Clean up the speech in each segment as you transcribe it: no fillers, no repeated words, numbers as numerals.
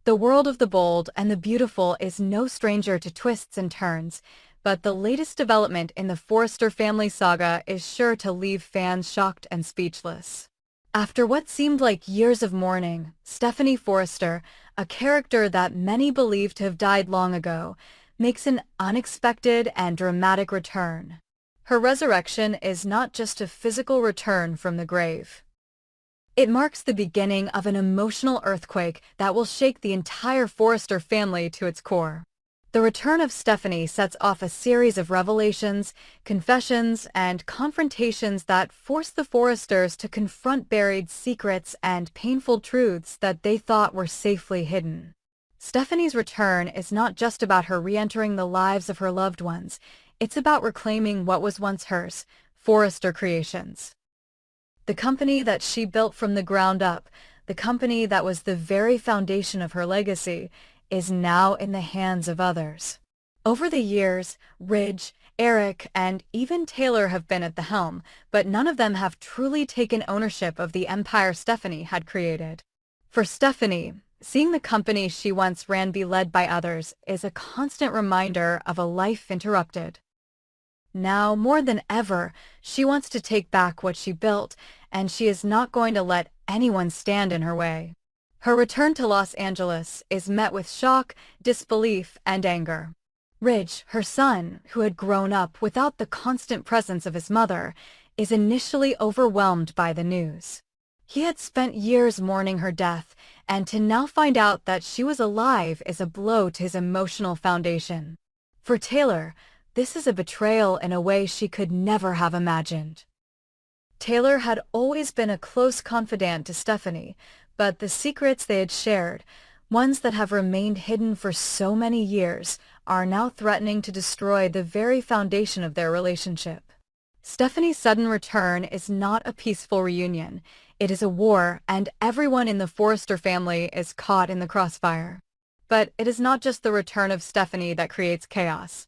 The world of the bold and the beautiful is no stranger to twists and turns, but the latest development in the Forrester family saga is sure to leave fans shocked and speechless. After what seemed like years of mourning, Stephanie Forrester, a character that many believe to have died long ago, makes an unexpected and dramatic return. Her resurrection is not just a physical return from the grave. It marks the beginning of an emotional earthquake that will shake the entire Forrester family to its core. The return of Stephanie sets off a series of revelations, confessions, and confrontations that force the Forresters to confront buried secrets and painful truths that they thought were safely hidden. Stephanie's return is not just about her re-entering the lives of her loved ones, it's about reclaiming what was once hers, Forrester Creations. The company that she built from the ground up, the company that was the very foundation of her legacy, is now in the hands of others. Over the years, Ridge, Eric, and even Taylor have been at the helm, but none of them have truly taken ownership of the empire Stephanie had created. For Stephanie, seeing the company she once ran be led by others is a constant reminder of a life interrupted. Now, more than ever, she wants to take back what she built, and she is not going to let anyone stand in her way. Her return to Los Angeles is met with shock, disbelief, and anger. Ridge, her son, who had grown up without the constant presence of his mother, is initially overwhelmed by the news. He had spent years mourning her death, and to now find out that she was alive is a blow to his emotional foundation. For Taylor, this is a betrayal in a way she could never have imagined. Taylor had always been a close confidant to Stephanie, but the secrets they had shared, ones that have remained hidden for so many years, are now threatening to destroy the very foundation of their relationship. Stephanie's sudden return is not a peaceful reunion. It is a war, and everyone in the Forrester family is caught in the crossfire. But it is not just the return of Stephanie that creates chaos.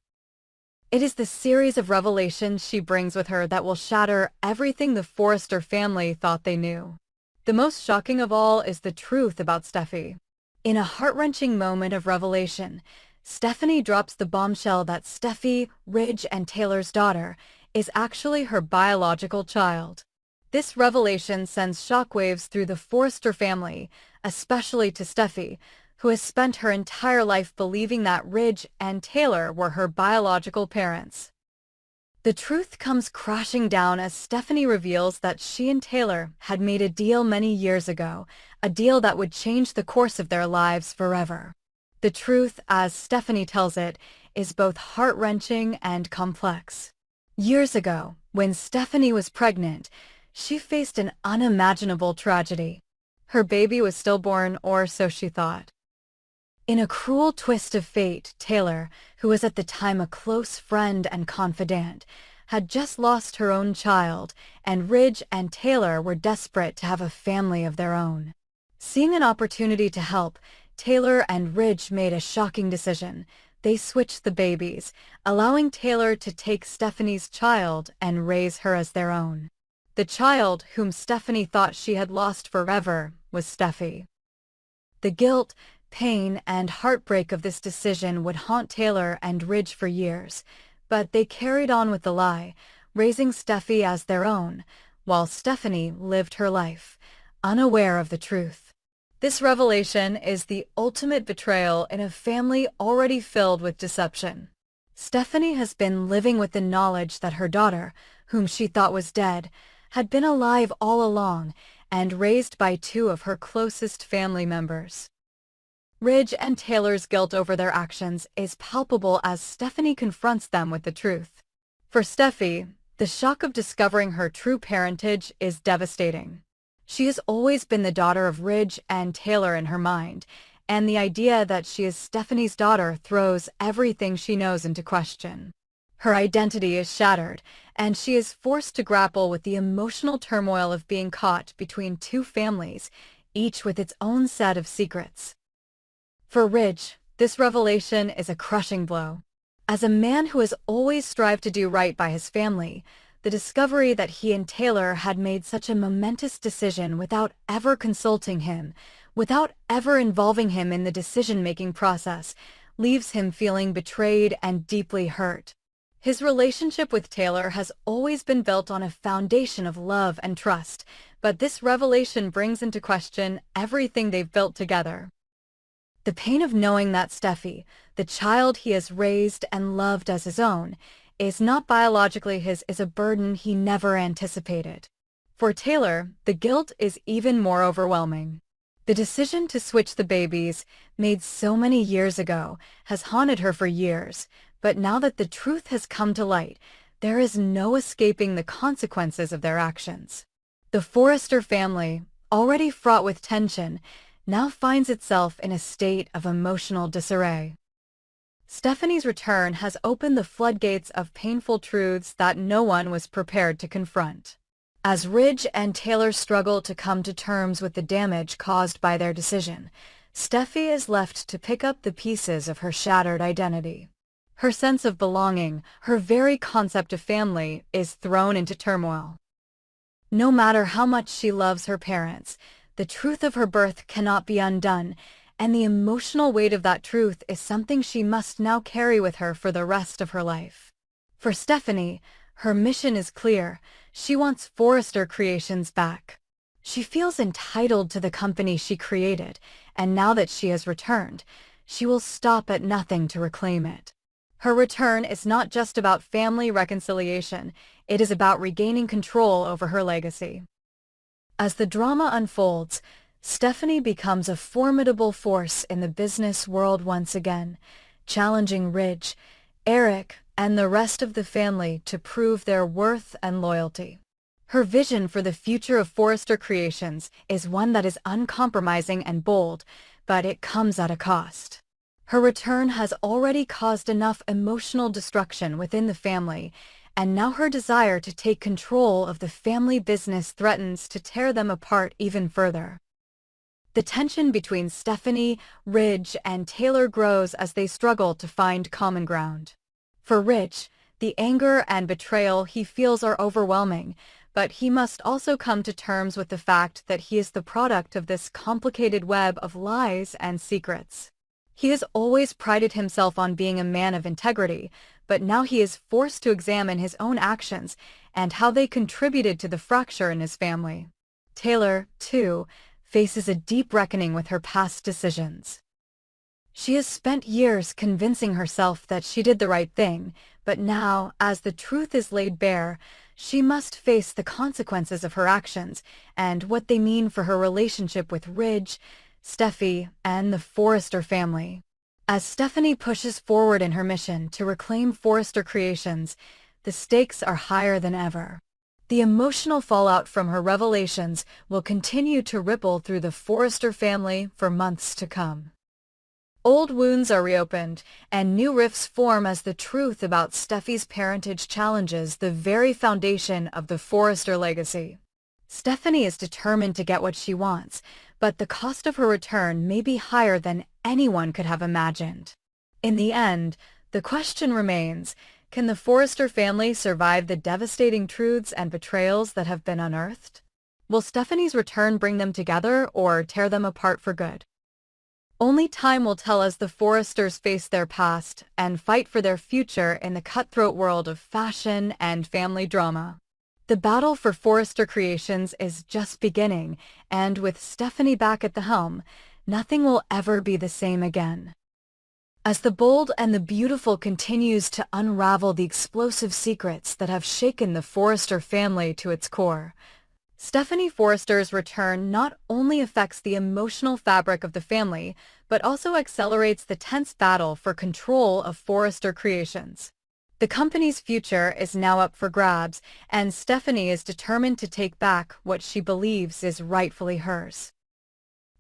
It is the series of revelations she brings with her that will shatter everything the Forrester family thought they knew. The most shocking of all is the truth about Steffi. In a heart-wrenching moment of revelation, Stephanie drops the bombshell that Steffi, Ridge, and Taylor's daughter is actually her biological child. This revelation sends shockwaves through the Forrester family, especially to Steffi, who has spent her entire life believing that Ridge and Taylor were her biological parents. The truth comes crashing down as Stephanie reveals that she and Taylor had made a deal many years ago, a deal that would change the course of their lives forever. The truth, as Stephanie tells it, is both heart-wrenching and complex. Years ago, when Stephanie was pregnant, she faced an unimaginable tragedy. Her baby was stillborn, or so she thought. In a cruel twist of fate, Taylor, who was at the time a close friend and confidant, had just lost her own child, and Ridge and Taylor were desperate to have a family of their own. Seeing an opportunity to help, Taylor and Ridge made a shocking decision. They switched the babies, allowing Taylor to take Stephanie's child and raise her as their own. The child, whom Stephanie thought she had lost forever, was Steffi. The guilt, pain, and heartbreak of this decision would haunt Taylor and Ridge for years, but they carried on with the lie, raising Steffi as their own, while Stephanie lived her life, unaware of the truth. This revelation is the ultimate betrayal in a family already filled with deception. Stephanie has been living with the knowledge that her daughter, whom she thought was dead, had been alive all along and raised by two of her closest family members. Ridge and Taylor's guilt over their actions is palpable as Stephanie confronts them with the truth. For Steffi, the shock of discovering her true parentage is devastating. She has always been the daughter of Ridge and Taylor in her mind, and the idea that she is Stephanie's daughter throws everything she knows into question. Her identity is shattered, and she is forced to grapple with the emotional turmoil of being caught between two families, each with its own set of secrets. For Ridge, this revelation is a crushing blow. As a man who has always strived to do right by his family, the discovery that he and Taylor had made such a momentous decision without ever consulting him without ever involving him in the decision-making process, leaves him feeling betrayed and deeply hurt. His relationship with Taylor has always been built on a foundation of love and trust, but this revelation brings into question everything they've built together. The pain of knowing that Steffy, the child he has raised and loved as his own, is not biologically his is a burden he never anticipated. For Taylor, the guilt is even more overwhelming. The decision to switch the babies, made so many years ago, has haunted her for years, but now that the truth has come to light, there is no escaping the consequences of their actions. The Forrester family, already fraught with tension, now finds itself in a state of emotional disarray. Stephanie's return has opened the floodgates of painful truths that no one was prepared to confront. As Ridge and Taylor struggle to come to terms with the damage caused by their decision, Steffy is left to pick up the pieces of her shattered identity. Her sense of belonging, her very concept of family, is thrown into turmoil. No matter how much she loves her parents, the truth of her birth cannot be undone, and the emotional weight of that truth is something she must now carry with her for the rest of her life. For Stephanie, her mission is clear. She wants Forrester Creations back. She feels entitled to the company she created, and now that she has returned, she will stop at nothing to reclaim it. Her return is not just about family reconciliation, it is about regaining control over her legacy. As the drama unfolds, Stephanie becomes a formidable force in the business world once again, challenging Ridge, Eric, and the rest of the family to prove their worth and loyalty. Her vision for the future of Forrester Creations is one that is uncompromising and bold, but it comes at a cost. Her return has already caused enough emotional destruction within the family, and now her desire to take control of the family business threatens to tear them apart even further. The tension between Stephanie, Ridge, and Taylor grows as they struggle to find common ground. For Ridge, the anger and betrayal he feels are overwhelming, but he must also come to terms with the fact that he is the product of this complicated web of lies and secrets. He has always prided himself on being a man of integrity, but now he is forced to examine his own actions and how they contributed to the fracture in his family. Taylor, too, faces a deep reckoning with her past decisions. She has spent years convincing herself that she did the right thing, but now, as the truth is laid bare, she must face the consequences of her actions and what they mean for her relationship with Ridge, Steffy, and the Forrester family. As Stephanie pushes forward in her mission to reclaim Forrester Creations, the stakes are higher than ever. The emotional fallout from her revelations will continue to ripple through the Forrester family for months to come. Old wounds are reopened, and new rifts form as the truth about Steffy's parentage challenges the very foundation of the Forrester legacy. Stephanie is determined to get what she wants, but the cost of her return may be higher than anyone could have imagined. In the end, the question remains, can the Forrester family survive the devastating truths and betrayals that have been unearthed? Will Stephanie's return bring them together or tear them apart for good? Only time will tell as the Forresters face their past and fight for their future in the cutthroat world of fashion and family drama. The battle for Forrester Creations is just beginning, and with Stephanie back at the helm, nothing will ever be the same again. As the bold and the beautiful continues to unravel the explosive secrets that have shaken the Forrester family to its core, Stephanie Forrester's return not only affects the emotional fabric of the family, but also accelerates the tense battle for control of Forrester Creations. The company's future is now up for grabs, and Stephanie is determined to take back what she believes is rightfully hers.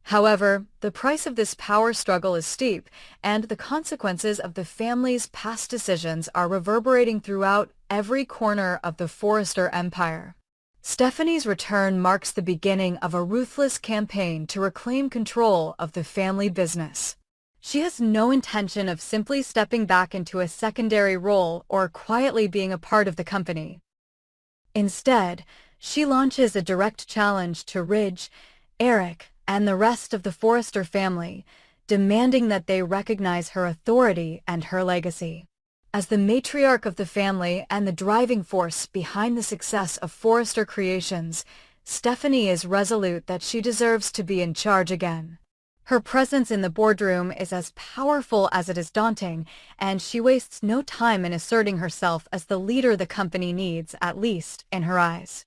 However, the price of this power struggle is steep, and the consequences of the family's past decisions are reverberating throughout every corner of the Forrester empire. Stephanie's return marks the beginning of a ruthless campaign to reclaim control of the family business. She has no intention of simply stepping back into a secondary role or quietly being a part of the company. Instead, she launches a direct challenge to Ridge, Eric, and the rest of the Forrester family, demanding that they recognize her authority and her legacy. As the matriarch of the family and the driving force behind the success of Forrester Creations, Steffy is resolute that she deserves to be in charge again. Her presence in the boardroom is as powerful as it is daunting, and she wastes no time in asserting herself as the leader the company needs, at least in her eyes.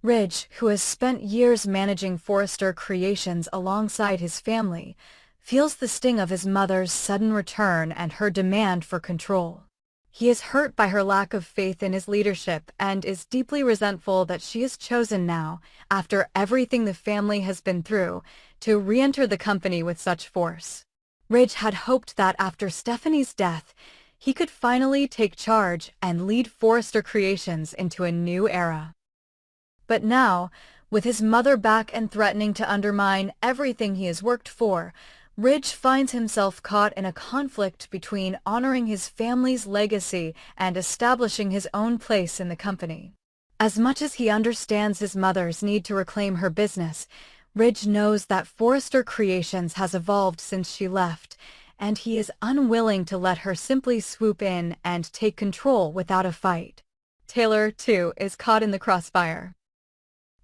Ridge, who has spent years managing Forrester Creations alongside his family, feels the sting of his mother's sudden return and her demand for control. He is hurt by her lack of faith in his leadership and is deeply resentful that she has chosen now, after everything the family has been through, to re-enter the company with such force. Ridge had hoped that after Steffy's death, he could finally take charge and lead Forrester Creations into a new era. But now, with his mother back and threatening to undermine everything he has worked for, Ridge finds himself caught in a conflict between honoring his family's legacy and establishing his own place in the company. As much as he understands his mother's need to reclaim her business, Ridge knows that Forrester Creations has evolved since she left, and he is unwilling to let her simply swoop in and take control without a fight. Taylor, too, is caught in the crossfire.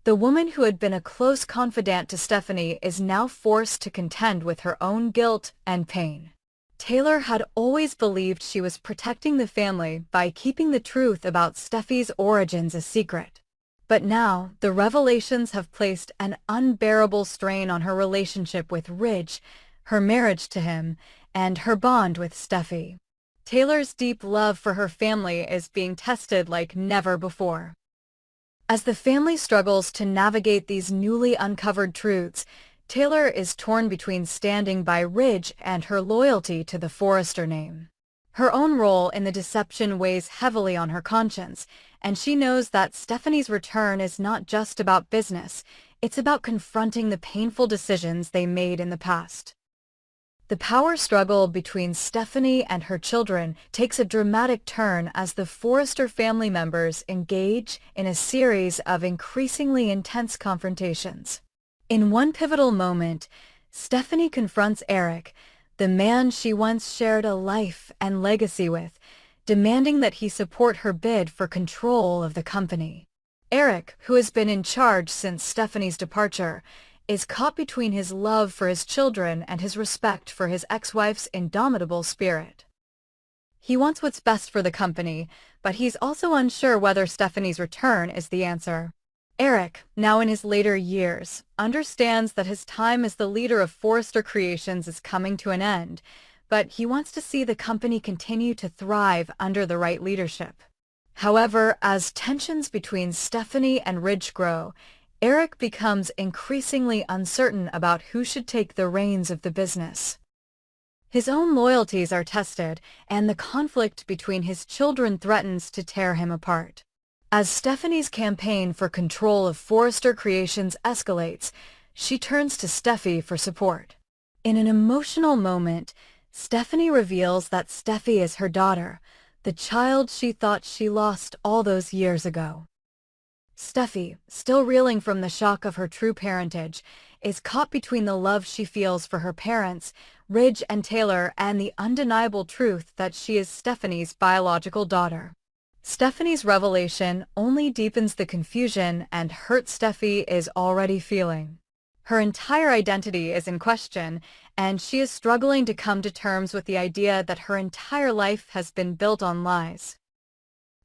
The woman who had been a close confidant to Steffy is now forced to contend with her own guilt and pain. Taylor had always believed she was protecting the family by keeping the truth about Steffy's origins a secret. But now, the revelations have placed an unbearable strain on her relationship with Ridge, her marriage to him, and her bond with Steffy. Taylor's deep love for her family is being tested like never before. As the family struggles to navigate these newly uncovered truths, Taylor is torn between standing by Ridge and her loyalty to the Forrester name. Her own role in the deception weighs heavily on her conscience, and she knows that Steffy's return is not just about business, it's about confronting the painful decisions they made in the past. The power struggle between Steffy and her children takes a dramatic turn as the Forrester family members engage in a series of increasingly intense confrontations. In one pivotal moment, Steffy confronts Eric, the man she once shared a life and legacy with, demanding that he support her bid for control of the company. Eric, who has been in charge since Steffy's departure, is caught between his love for his children and his respect for his ex-wife's indomitable spirit. He wants what's best for the company, but he's also unsure whether Steffy's return is the answer. Eric, now in his later years, understands that his time as the leader of Forrester Creations is coming to an end, but he wants to see the company continue to thrive under the right leadership. However, as tensions between Steffy and Ridge grow, Eric becomes increasingly uncertain about who should take the reins of the business. His own loyalties are tested, and the conflict between his children threatens to tear him apart. As Steffy's campaign for control of Forrester Creations escalates, she turns to Steffy for support. In an emotional moment, Steffy reveals that Steffy is her daughter, the child she thought she lost all those years ago. Steffy, still reeling from the shock of her true parentage, is caught between the love she feels for her parents, Ridge and Taylor, and the undeniable truth that she is Steffy's biological daughter. Steffy's revelation only deepens the confusion and hurt Steffy is already feeling. Her entire identity is in question, and she is struggling to come to terms with the idea that her entire life has been built on lies.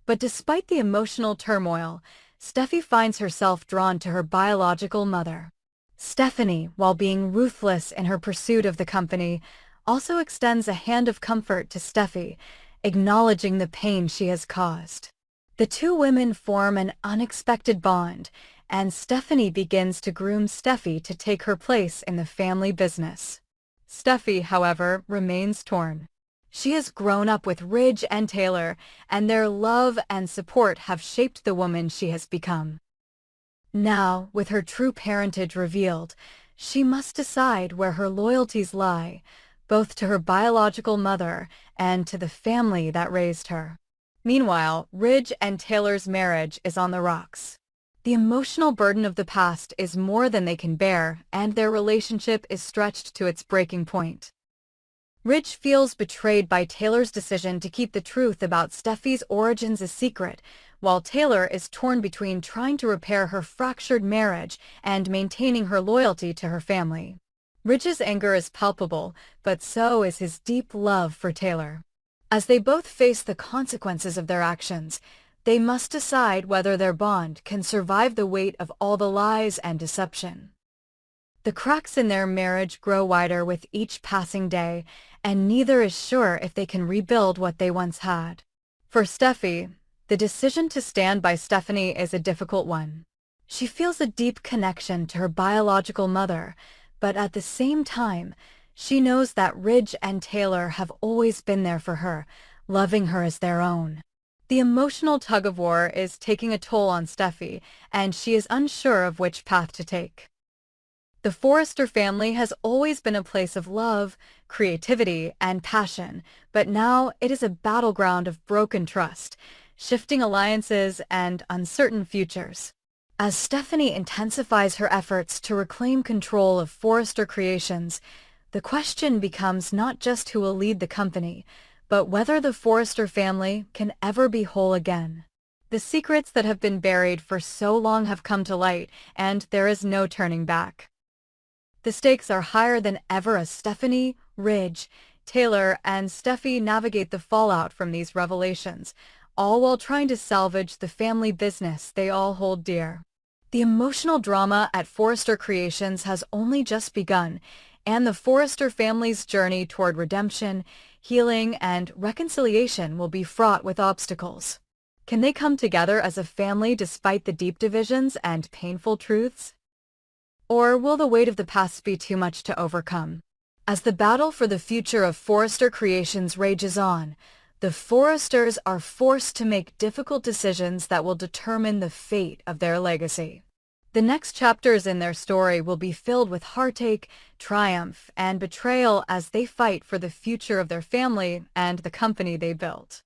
But despite the emotional turmoil, Steffy finds herself drawn to her biological mother. Steffy, while being ruthless in her pursuit of the company, also extends a hand of comfort to Steffy, acknowledging the pain she has caused. The two women form an unexpected bond, and Steffy begins to groom Steffy to take her place in the family business. Steffy, however, remains torn. She has grown up with Ridge and Taylor, and their love and support have shaped the woman she has become. Now, with her true parentage revealed, she must decide where her loyalties lie, both to her biological mother and to the family that raised her. Meanwhile, Ridge and Taylor's marriage is on the rocks. The emotional burden of the past is more than they can bear, and their relationship is stretched to its breaking point. Ridge feels betrayed by Taylor's decision to keep the truth about Steffy's origins a secret, while Taylor is torn between trying to repair her fractured marriage and maintaining her loyalty to her family. Ridge's anger is palpable, but so is his deep love for Taylor. As they both face the consequences of their actions, they must decide whether their bond can survive the weight of all the lies and deception. The cracks in their marriage grow wider with each passing day, and neither is sure if they can rebuild what they once had. For Steffy, the decision to stand by Stephanie is a difficult one. She feels a deep connection to her biological mother, but at the same time, she knows that Ridge and Taylor have always been there for her, loving her as their own. The emotional tug-of-war is taking a toll on Steffy, and she is unsure of which path to take. The Forrester family has always been a place of love, creativity, and passion, but now it is a battleground of broken trust, shifting alliances, and uncertain futures. As Stephanie intensifies her efforts to reclaim control of Forrester Creations, the question becomes not just who will lead the company, but whether the Forrester family can ever be whole again. The secrets that have been buried for so long have come to light, and there is no turning back. The stakes are higher than ever as Stephanie, Ridge, Taylor, and Steffy navigate the fallout from these revelations, all while trying to salvage the family business they all hold dear. The emotional drama at Forrester Creations has only just begun, and the Forrester family's journey toward redemption, healing, and reconciliation will be fraught with obstacles. Can they come together as a family despite the deep divisions and painful truths? Or will the weight of the past be too much to overcome? As the battle for the future of Forrester Creations rages on, the Forresters are forced to make difficult decisions that will determine the fate of their legacy. The next chapters in their story will be filled with heartache, triumph, and betrayal as they fight for the future of their family and the company they built.